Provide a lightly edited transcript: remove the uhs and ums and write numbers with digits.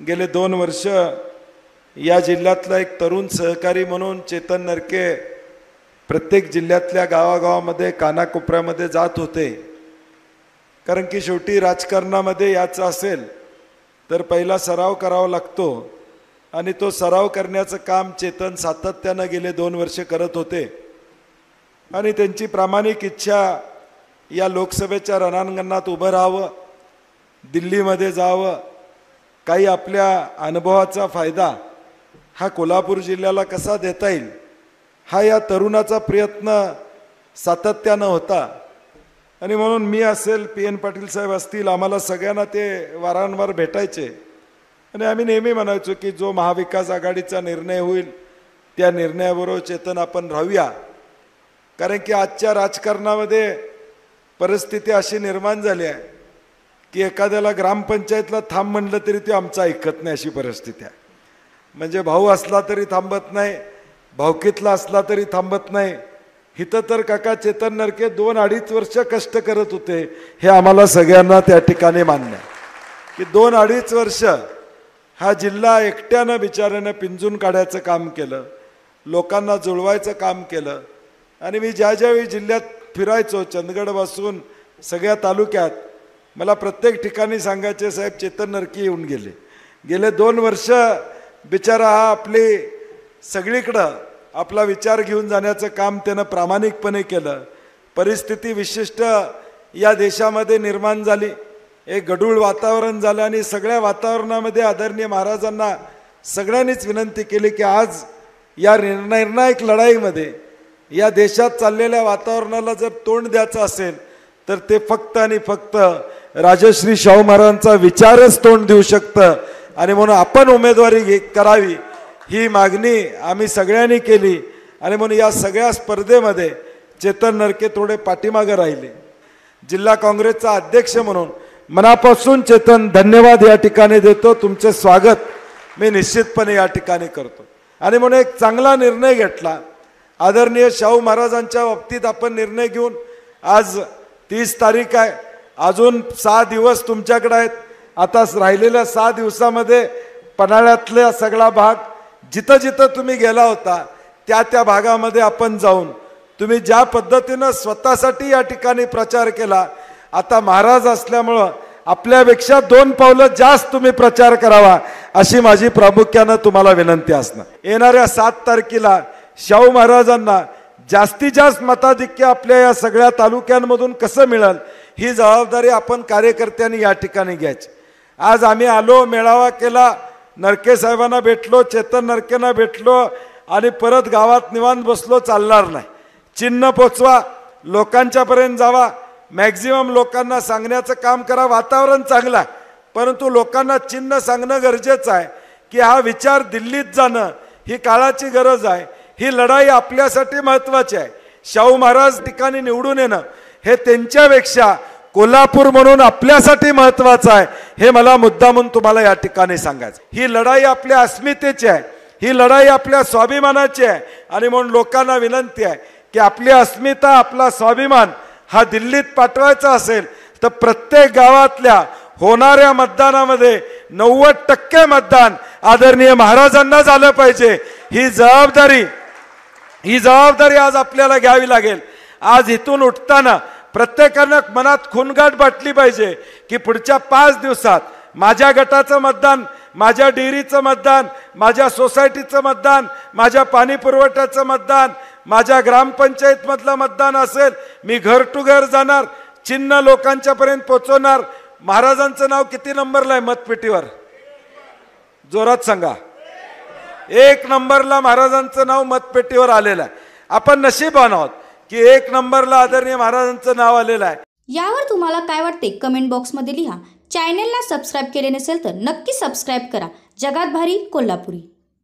गेले 2 वर्ष या जिल्ह्यातला एक तरुण सहकारी म्हणून चेतन नरके प्रत्येक जिल्ह्यातल्या गावागावामध्ये कानाकोपऱ्यामध्ये जात होते। कारण की शेवटी राजकारणामध्ये याचं असेल तर पहिला सराव करावा लागतो आणि तो सराव करण्याचं काम चेतन सातत्याने गेले 2 वर्ष करत होते आणि त्यांची प्रामाणिक इच्छा या लोकसभेच्या रणांगणात उभं राहावं, दिल्लीमध्ये जावं, काही आपल्या अनुभवाचा फायदा हा कोल्हापूर जिल्ह्याला कसा देता येईल हा या तरुणाचा प्रयत्न सातत्याने होता। आणि म्हणून मी असेल, PN पाटील साहेब असतील, आम्हाला सगळ्यांना ते वारंवार भेटायचे आणि आम्ही नेहमी म्हणायचो की जो महाविकास आघाडीचा निर्णय होईल त्या निर्णयाबरोबर चेतन आपण राहूया। कारण की आजच्या राजकारणामध्ये परिस्थिती अशी निर्माण झाली आहे की एखाद्याला ग्रामपंचायतला थांब म्हणलं तरी ते आमचं ऐकत नाही, अशी परिस्थिती आहे। म्हणजे भाऊ असला तरी थांबत नाही, भावकीतला असला तरी थांबत नाही। इथं तर काका चेतन नरके 2-2.5 वर्ष कष्ट करत होते, हे आम्हाला सगळ्यांना त्या ठिकाणी मान्य आहे की 2-2.5 वर्ष हा जिल्हा एकट्यानं बिचाऱ्यानं पिंजून काढायचं काम केलं, लोकांना जुळवायचं काम केलं। आणि मी ज्यावेळी जिल्ह्यात फिरायचो, चंदगडपासून सगळ्या तालुक्यात, मला प्रत्येक ठिकाणी सांगायचे साहेब चेतन नरके येऊन गेले 2 वर्ष बिचारा हा आपली सगळीकडं आपला विचार घेऊन जाण्याचं काम त्यानं प्रामाणिकपणे केलं। परिस्थिती विशिष्ट या देशामध्ये निर्माण झाली, एक गढूळ वातावरण झालं आणि सगळ्या वातावरणामध्ये आदरणीय महाराजांना सगळ्यांनीच विनंती केली की आज या निर्णायक लढाईमध्ये या देशात चाललेल्या वातावरणाला जर तोंड द्यायचं असेल तर ते फक्त आणि फक्त राजश्री शाहू महाराजांचा विचारच तोंड देऊ शकतं। आणि म्हणून आपण उमेदवारी करावी ही मागणी आम्ही सगळ्यांनी केली आणि म्हणून या सगळ्या स्पर्धेमध्ये चेतन नरके थोडे पाठीमागे राहिले। जिल्हा काँग्रेसचा अध्यक्ष म्हणून मनापासून चेतन धन्यवाद या ठिकाणी देतो, तुमचे स्वागत मी निश्चितपणे या ठिकाणी करतो। आणि म्हणून एक चांगला निर्णय घेतला आदरणीय शाहू महाराजांच्या बाबतीत आपण निर्णय घेऊन, आज 30 तारीख आहे, अजून 6 दिवस तुमच्याकडे आहेत। आता राहिलेल्या 6 दिवसामध्ये पन्हाळ्यातला सगळा भाग जिथं जिथं तुम्ही गेला होता त्या भागामध्ये आपण जाऊन तुम्ही ज्या पद्धतीनं स्वतःसाठी या ठिकाणी प्रचार केला, आता महाराज असल्यामुळं आपल्यापेक्षा 2 पावलं जास्त तुम्ही प्रचार करावा अशी माझी प्रामुख्यानं तुम्हाला विनंती असणार। येणाऱ्या 7 तारखेला शाहू महाराजांना जास्तीत जास्त मताधिक्य आपल्या या सगळ्या तालुक्यांमधून कसं मिळेल ही जबाबदारी आपण कार्यकर्त्यांनी या ठिकाणी घ्यायची। आज आम्ही आलो, मेळावा केला, नरके साहेबांना भेटलो, चेतन नरकेंना भेटलो आणि परत गावात निवांत बसलो, चालणार नाही। चिन्ह पोचवा, लोकांच्यापर्यंत जावा, मॅक्झिमम लोकांना सांगण्याचं काम करा। वातावरण चांगलं आहे परंतु लोकांना चिन्ह सांगणं गरजेचं आहे की हा विचार दिल्लीत जाणं ही काळाची गरज आहे, ही लढाई आपल्यासाठी महत्त्वाची आहे। शाहू महाराज ठिकाणी निवडून येणं हे त्यांच्यापेक्षा कोल्हापूर म्हणून आपल्यासाठी महत्त्वाचं आहे, हे मला मुद्दामून तुम्हाला या ठिकाणी सांगायचं। ही लढाई आपल्या अस्मितेची आहे, ही लढाई आपल्या स्वाभिमानाची आहे आणि म्हणून लोकांना विनंती आहे की आपली अस्मिता, आपला स्वाभिमान हा दिल्लीत पाठवायचा असेल तर प्रत्येक गावातल्या होणाऱ्या मतदानामध्ये 90% मतदान आदरणीय महाराजांना झालं पाहिजे। ही जबाबदारी आज आपल्याला घ्यावी लागेल। आज इथून उठताना प्रत्येकानं मनात खूनगाठ बाटली पाहिजे की पुढच्या 5 दिवसात माझ्या गटाचं मतदान, माझ्या डेअरीचं मतदान, माझ्या सोसायटीचं मतदान, माझ्या पाणी पुरवठ्याचं मतदान, माझ्या ग्रामपंचायतमधलं मतदान असेल, मी घर टू घर जाणार, चिन्ह लोकांच्यापर्यंत पोहोचवणार। महाराजांचं नाव किती नंबरला आहे मतपेटीवर? जोरात सांगा। 1 नंबरला महाराजांचं नाव मतपेटीवर आलेलं आहे। आपण नशीबवान आहोत की 1 नंबरला आदरणीय महाराजांचं नाव आलेलं आहे। यावर तुम्हाला काय वाटते कमेंट बॉक्समध्ये लिहा। चॅनेलला सबस्क्राईब केले नसेल तर नक्की सबस्क्राईब करा। जगात भारी कोल्हापुरी।